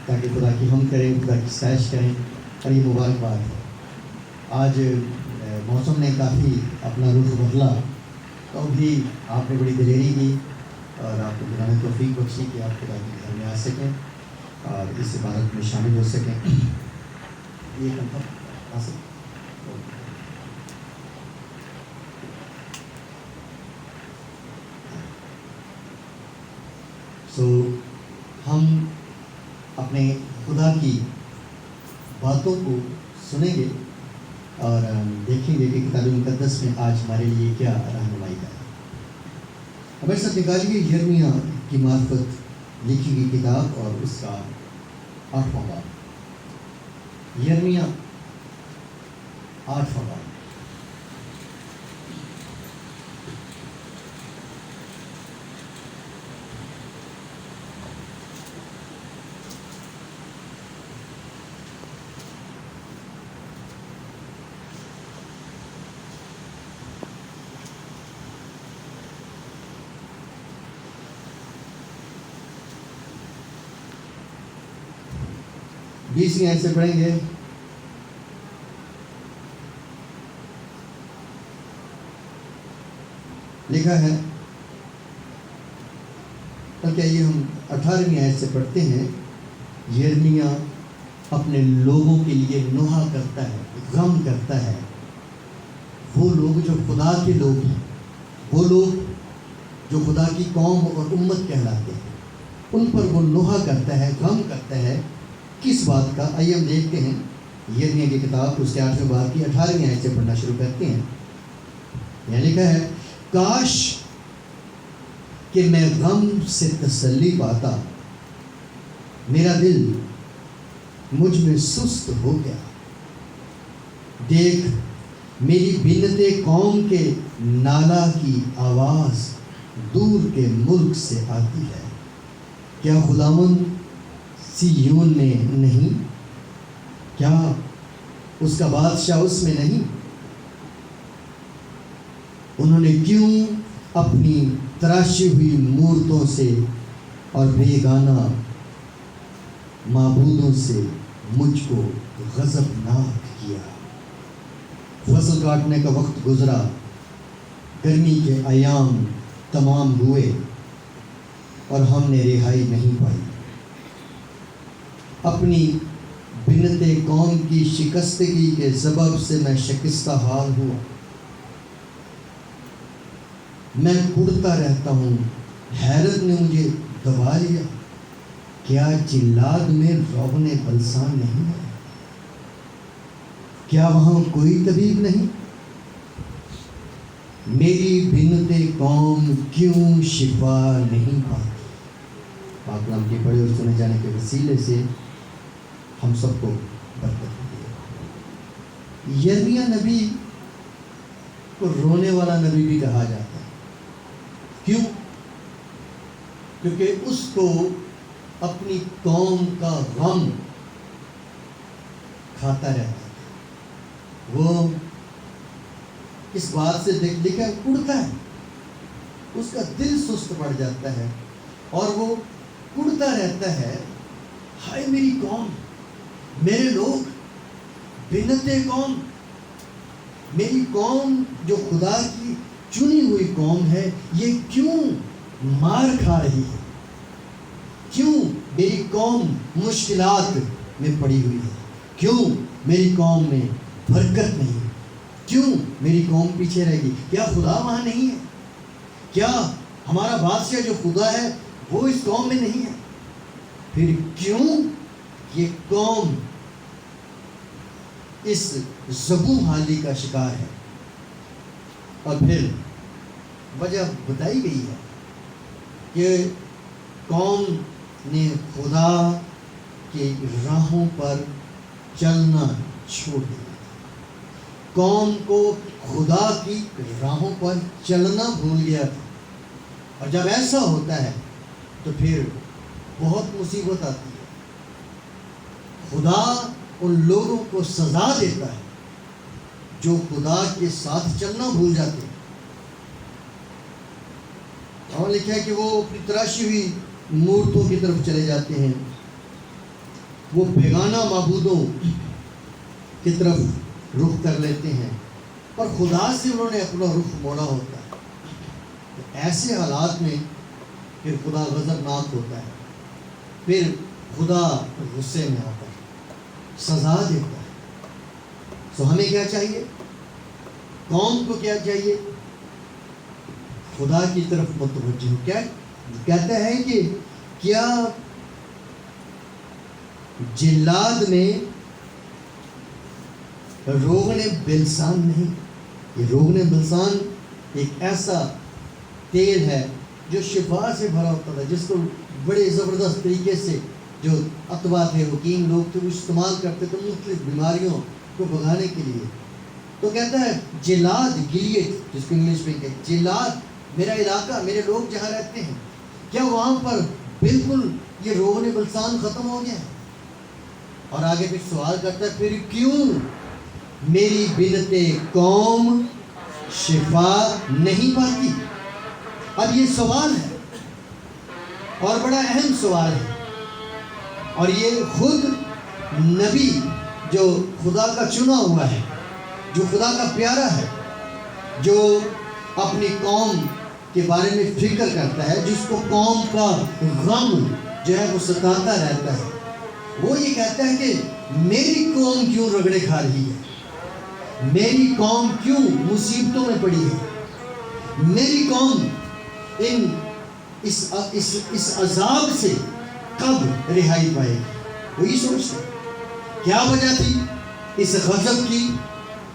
تاکہ خدا کی ہم کریں، خدا کی ستائش کریں، اور یہ مبارکباد ہے۔ آج موسم نے کافی اپنا رخ بدلا، تو بھی آپ نے بڑی دلیری کی اور آپ کو خدا نے توفیق بخشی کہ آپ خدا کے گھر میں آ سکیں اور اس عبادت میں شامل ہو سکیں۔ یہ آ سکیں۔ ہم اپنے خدا کی باتوں کو سنیں گے اور دیکھیں گے کہ کتاب مقدس میں آج ہمارے لیے کیا رہنمائی ہے۔ ہمارے ساتھ نکالیے یرمیہ کی معرفت لکھی گئی کتاب اور اس کا 8واں باب، یرمیہ 8واں باب۔ بیسویں آیت سے پڑھیں گے۔ لکھا ہے، بلکہ یہ ہم 18ویں آیت سے پڑھتے ہیں۔ یرمیہ اپنے لوگوں کے لیے نوحہ کرتا ہے، غم کرتا ہے۔ وہ لوگ جو خدا کے لوگ ہیں، وہ لوگ جو خدا کی قوم اور امت کہلاتے ہیں، ان پر وہ نوحہ کرتا ہے، غم کرتا ہے۔ کس بات کا؟ آئیے ہم دیکھتے ہیں یرمیہ کی کتاب اس کے 8ویں باب کی 18ویں آیت سے پڑھنا شروع کرتے ہیں۔ یہاں لکھا ہے، کاش کہ میں غم سے تسلی پاتا، میرا دل مجھ میں سست ہو گیا۔ دیکھ، میری بنت قوم کے نالہ کی آواز دور کے ملک سے آتی ہے۔ کیا خداوند سیون میں نہیں؟ کیا اس کا بادشاہ اس میں نہیں؟ انہوں نے کیوں اپنی تراشی ہوئی مورتوں سے اور بیگانہ معبودوں سے مجھ کو غضبناک کیا؟ فصل کاٹنے کا وقت گزرا، گرمی کے ایام تمام ہوئے اور ہم نے رہائی نہیں پائی۔ اپنی بنت قوم کی شکستگی کے سبب سے میں شکستہ حال ہوا، میں کڑتا رہتا ہوں، حیرت نے مجھے دبا لیا۔ کیا جلاد میں روغن بلسان نہیں ہے؟ کیا وہاں کوئی طبیب نہیں؟ میری بنت قوم کیوں شفا نہیں پاتی؟ پاک کلام کے پڑھے اور سنے جانے کے وسیلے سے ہم سب کو برکت ملے۔ یرمیہ نبی کو رونے والا نبی بھی کہا جاتا ہے۔ کیوں؟ کیونکہ اس کو اپنی قوم کا غم کھاتا رہتا ہے۔ وہ اس بات سے لکھا کڑتا ہے، اس کا دل سست پڑ جاتا ہے اور وہ کڑتا رہتا ہے، ہائے میری قوم، میرے لوگ، بنت قوم، میری قوم جو خدا کی چنی ہوئی قوم ہے، یہ کیوں مار کھا رہی ہے؟ کیوں میری قوم مشکلات میں پڑی ہوئی ہے؟ کیوں میری قوم میں برکت نہیں ہے؟ کیوں میری قوم پیچھے رہے گی؟ کیا خدا وہاں نہیں ہے؟ کیا ہمارا بادشاہ جو خدا ہے وہ اس قوم میں نہیں ہے؟ پھر کیوں یہ قوم اس زبوں حالی کا شکار ہے؟ اور پھر وجہ بتائی گئی ہے کہ قوم نے خدا کی راہوں پر چلنا چھوڑ دیا۔ قوم کو خدا کی راہوں پر چلنا بھول گیا تھا، اور جب ایسا ہوتا ہے تو پھر بہت مصیبت آتی ہے۔ خدا ان لوگوں کو سزا دیتا ہے جو خدا کے ساتھ چلنا بھول جاتے ہیں۔ اور لکھا ہے کہ وہ اپنی تراشی ہوئی مورتوں کی طرف چلے جاتے ہیں وہ بیگانہ معبودوں کی طرف رخ کر لیتے ہیں، پر خدا سے انہوں نے اپنا رخ موڑا ہوتا ہے۔ ایسے حالات میں پھر خدا غضبناک ہوتا ہے، پھر خدا غصے میں آ کر سزا دیتا ہے۔ تو ہمیں کیا چاہیے؟ قوم کو کیا چاہیے؟ خدا کی طرف متوجہ ہو۔ کیا کہتا ہے کہ کیا جلاد میں روغن بلسان نہیں؟ یہ روغن بلسان ایک ایسا تیل ہے جو شفا سے بھرا ہوتا تھا، جس کو بڑے زبردست طریقے سے جو اطباء تھے، حکیم لوگ تھے، وہ استعمال کرتے تھے مختلف بیماریوں کو بھگانے کے لیے۔ تو کہتا ہے جلاد، گلیٹ جس کو انگلش میں کہتے ہیں، جلاد میرا علاقہ، میرے لوگ جہاں رہتے ہیں، کیا وہاں پر بالکل یہ روغن بلسان ختم ہو گیا ہے؟ اور آگے پھر سوال کرتا ہے پھر کیوں میری بنت قوم شفا نہیں پاتی؟ اب یہ سوال ہے اور بڑا اہم سوال ہے، اور یہ خود نبی جو خدا کا چنا ہوا ہے، جو خدا کا پیارا ہے، جو اپنی قوم کے بارے میں فکر کرتا ہے، جس کو قوم کا غم جو ہے وہ ستاتا رہتا ہے، وہ یہ کہتا ہے کہ میری قوم کیوں رگڑے کھا رہی ہے، میری قوم کیوں مصیبتوں میں پڑی ہے، میری قوم اس عذاب سے کب رہائی پائے گی؟ وہی سوچتے کیا وجہ تھی اس غضب کی،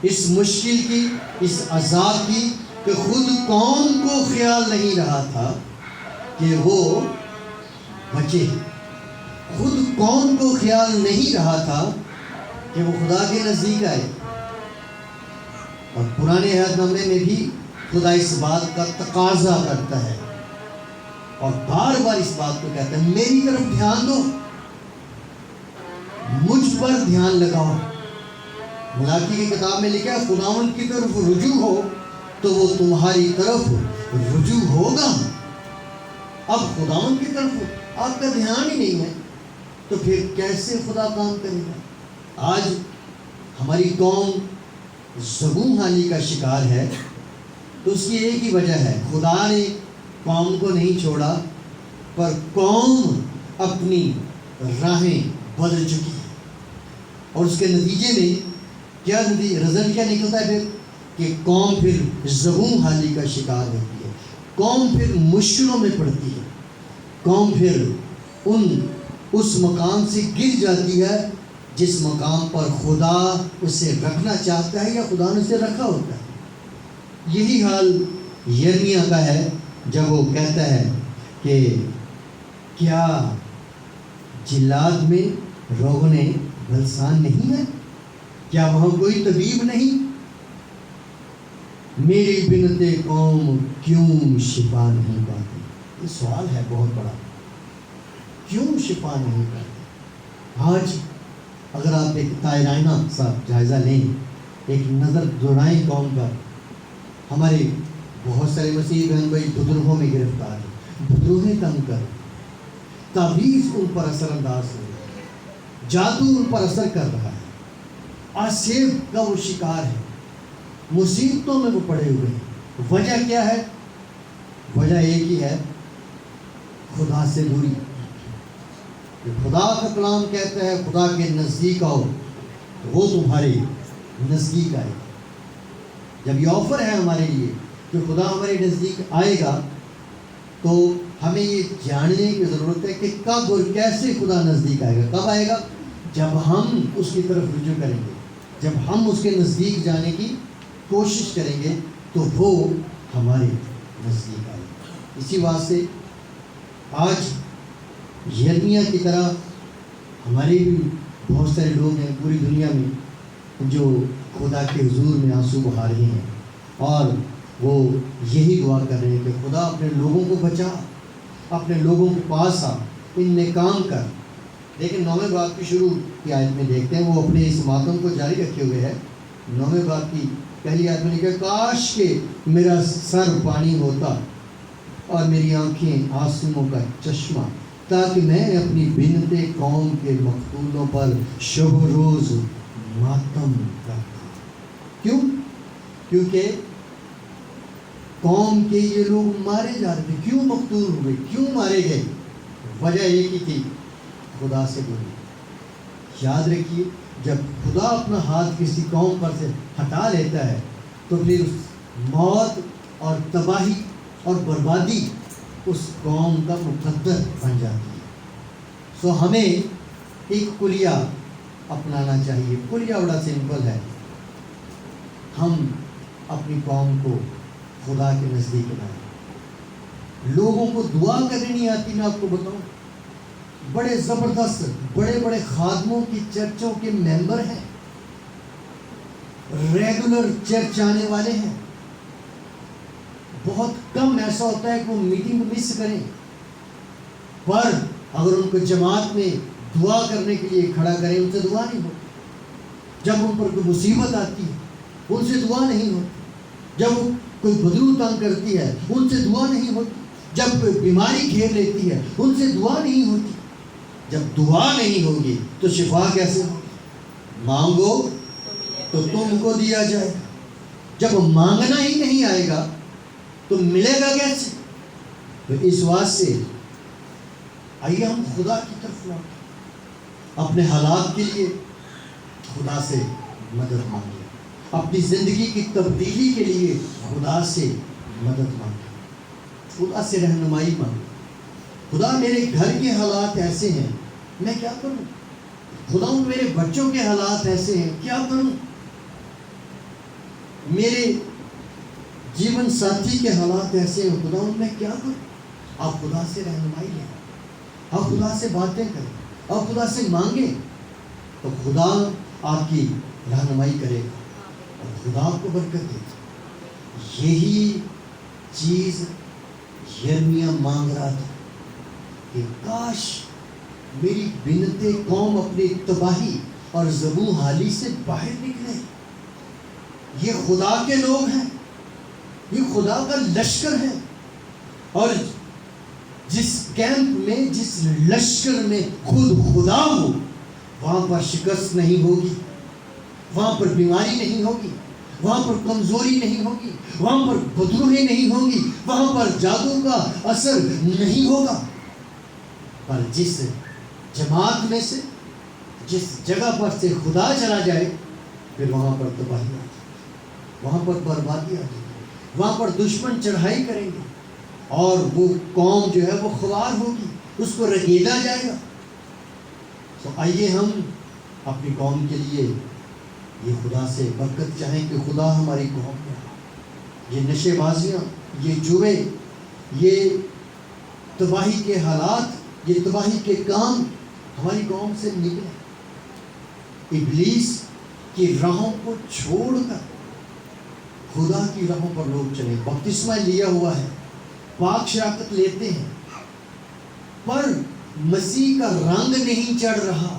اس مشکل کی، اس عذاب کی، کہ خود قوم کو خیال نہیں رہا تھا کہ وہ بچے، خود قوم کو خیال نہیں رہا تھا کہ وہ خدا کے نزدیک آئے۔ اور پرانے عہد نامے میں بھی خدا اس بات کا تقاضا کرتا ہے اور بار بار اس بات کو کہتا ہے میری طرف دھیان دو، مجھ پر دھیان لگاؤ۔ ملاکی کی کتاب میں لکھا ہے خداوند کی طرف رجوع ہو تو وہ تمہاری طرف رجوع ہوگا۔ اب خداوند کی طرف آپ کا دھیان ہی نہیں ہے تو پھر کیسے خدا کام کرے گا؟ آج ہماری قوم زبون حالی کا شکار ہے، تو اس کی ایک ہی وجہ ہے، خدا نے قوم کو نہیں چھوڑا، پر قوم اپنی راہیں بدل چکی ہے، اور اس کے نتیجے میں کیا رزلٹ کیا نکلتا ہے پھر؟ کہ قوم پھر زبون حالی کا شکار ہوتی ہے، قوم پھر مشکلوں میں پڑتی ہے، قوم پھر اس مقام سے گر جاتی ہے جس مقام پر خدا اسے رکھنا چاہتا ہے یا خدا نے اسے رکھا ہوتا ہے۔ یہی حال یرمیہ کا ہے جب وہ کہتا ہے کہ کیا جلاد میں روغن بلسان نہیں ہے؟ کیا وہاں کوئی طبیب نہیں؟ میری بنت قوم کیوں شفا نہیں پاتی؟ یہ سوال ہے بہت بڑا، کیوں شفا نہیں پاتی؟ آج اگر آپ ایک تائرائنہ سا جائزہ لیں، ایک نظر دوڑائیں قوم پر، ہمارے بہت سارے مسیحی بہن بھائی بدروہوں میں گرفتار ہیں، بدروہیں تنگ کر، تعویذ ان پر اثر انداز ہو، جادو ان پر اثر کر رہا ہے، آسیب کا وہ شکار ہے، مصیبتوں میں وہ پڑے ہوئے ہیں۔ وجہ کیا ہے؟ وجہ ایک ہی ہے، خدا سے دوری۔ خدا کا کلام کہتا ہے خدا کے نزدیک آؤ تو وہ تمہارے نزدیک آئے گا۔ جب یہ آفر ہے ہمارے لیے کہ خدا ہمارے نزدیک آئے گا، تو ہمیں یہ جاننے کی ضرورت ہے کہ کب اور کیسے خدا نزدیک آئے گا۔ کب آئے گا؟ جب ہم اس کی طرف رجوع کریں گے، جب ہم اس کے نزدیک جانے کی کوشش کریں گے تو وہ ہمارے نزدیک آئے گا۔ اسی واسطے آج یرمیہ کی طرح ہمارے بھی بہت سارے لوگ ہیں پوری دنیا میں جو خدا کے حضور میں آنسو بہا رہے ہیں، اور وہ یہی دعا کر رہے ہیں کہ خدا اپنے لوگوں کو بچا، اپنے لوگوں کے پاس آ، ان میں کام کر۔ لیکن 9ویں باب کی شروع کی آیت میں دیکھتے ہیں وہ اپنے اس ماتم کو جاری رکھے ہوئے ہے۔ 9ویں باب کی پہلی آیت میں لکھا، کاش کہ میرا سر پانی ہوتا اور میری آنکھیں آنسوؤں کا چشمہ تاکہ میں اپنی بنت قوم کے مقتولوں پر شب روز ماتم کرتا. کیوں؟ کیونکہ قوم کے یہ لوگ مارے جا رہے تھے. کیوں مقتول ہوئے؟ کیوں مارے گئے؟ وجہ ایک ہی تھی، خدا سے دوری. یاد رکھیے، جب خدا اپنا ہاتھ کسی قوم پر سے ہٹا لیتا ہے تو پھر موت اور تباہی اور بربادی اس قوم کا مقدر بن جاتی ہے. سو ہمیں ایک کلیہ اپنانا چاہیے. کلیہ بڑا سمپل ہے. ہم اپنی قوم کو خدا کے نزدیک لائیں. لوگوں کو دعا کرنی نہیں آتی. میں آپ کو بتاؤں، بڑے زبردست بڑے بڑے خادموں کی چرچوں کے ممبر ہیں، ریگولر چرچ آنے والے ہیں. بہت کم ایسا ہوتا ہے کہ وہ میٹنگ مس کریں، پر اگر ان کو جماعت میں دعا کرنے کے لیے کھڑا کریں، ان سے دعا نہیں ہوتی. جب ان پر کوئی مصیبت آتی ہے ان سے دعا نہیں ہوتی. جب کوئی بدرو تنگ کرتی ہے ان سے دعا نہیں ہوتی. جب کوئی بیماری گھیر لیتی ہے ان سے دعا نہیں ہوتی. جب دعا نہیں ہوگی تو شفا کیسے ہوگی؟ مانگو تو تم کو دیا جائے گا. جب مانگنا ہی نہیں آئے گا تو ملے گا کیسے؟ تو اس واسطے آئیے ہم خدا کی طرف لوٹیں. اپنے حالات کے لیے خدا سے مدد مانگیں. اپنی زندگی کی تبدیلی کے لیے خدا سے مدد مانگیں. خدا سے رہنمائی مانگیں. خدا میرے گھر کے حالات ایسے ہیں، میں کیا کروں؟ خدا میرے بچوں کے حالات ایسے ہیں، کیا کروں؟ میرے جیون ساتھی کے حالات ایسے ہیں، خدا میں کیا کروں؟ آپ خدا سے رہنمائی لیں، آپ خدا سے باتیں کریں، آپ خدا سے مانگیں، تو خدا آپ کی رہنمائی کرے گا اور خدا آپ کو برکت دے گا. یہی چیز یرمیہ مانگ رہا تھا کہ کاش میری بنت قوم اپنی تباہی اور زبوں حالی سے باہر نکلے. یہ خدا کے لوگ ہیں، یہ خدا کا لشکر ہے، اور جس کیمپ میں جس لشکر میں خود خدا ہو وہاں پر شکست نہیں ہوگی، وہاں پر بیماری نہیں ہوگی، وہاں پر کمزوری نہیں ہوگی، وہاں پر بدروہی نہیں ہوگی، وہاں پر جادو کا اثر نہیں ہوگا. پر جس جماعت میں سے جس جگہ پر سے خدا چلا جائے پھر وہاں پر تباہی آ جائے، وہاں پر بربادی آ جائے، وہاں پر دشمن چڑھائی کریں گے اور وہ قوم جو ہے وہ خوار ہوگی، اس کو رگیدا جائے گا. تو آئیے ہم اپنی قوم کے لیے یہ خدا سے برکت چاہیں کہ خدا ہماری قوم میں یہ نشے بازیاں، یہ جوئے، یہ تباہی کے حالات، یہ تباہی کے کام ہماری قوم سے نکلے. ابلیس کی راہوں کو چھوڑ کر خدا کی راہوں پر لوگ چلے. بپتسمہ لیا ہوا ہے، پاک شراکت لیتے ہیں، پر مسیح کا رنگ نہیں چڑھ رہا.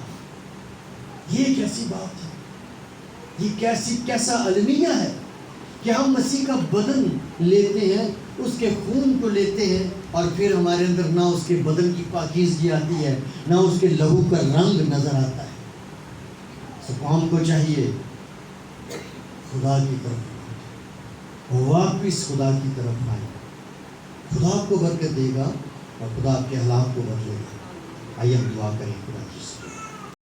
یہ کیسی بات ہے؟ یہ کیسا المیہ ہے کہ ہم مسیح کا بدن لیتے ہیں، اس کے خون کو لیتے ہیں، اور پھر ہمارے اندر نہ اس کے بدن کی پاکیزگی آتی ہے، نہ اس کے لہو کا رنگ نظر آتا ہے. قوم کو چاہیے خدا کی طرف واپس خدا کی طرف آئے. خدا آپ کو برکت دے گا اور خدا آپ کے حالات کو بدلے گا. آئیے ہم دعا کریں خدا کی.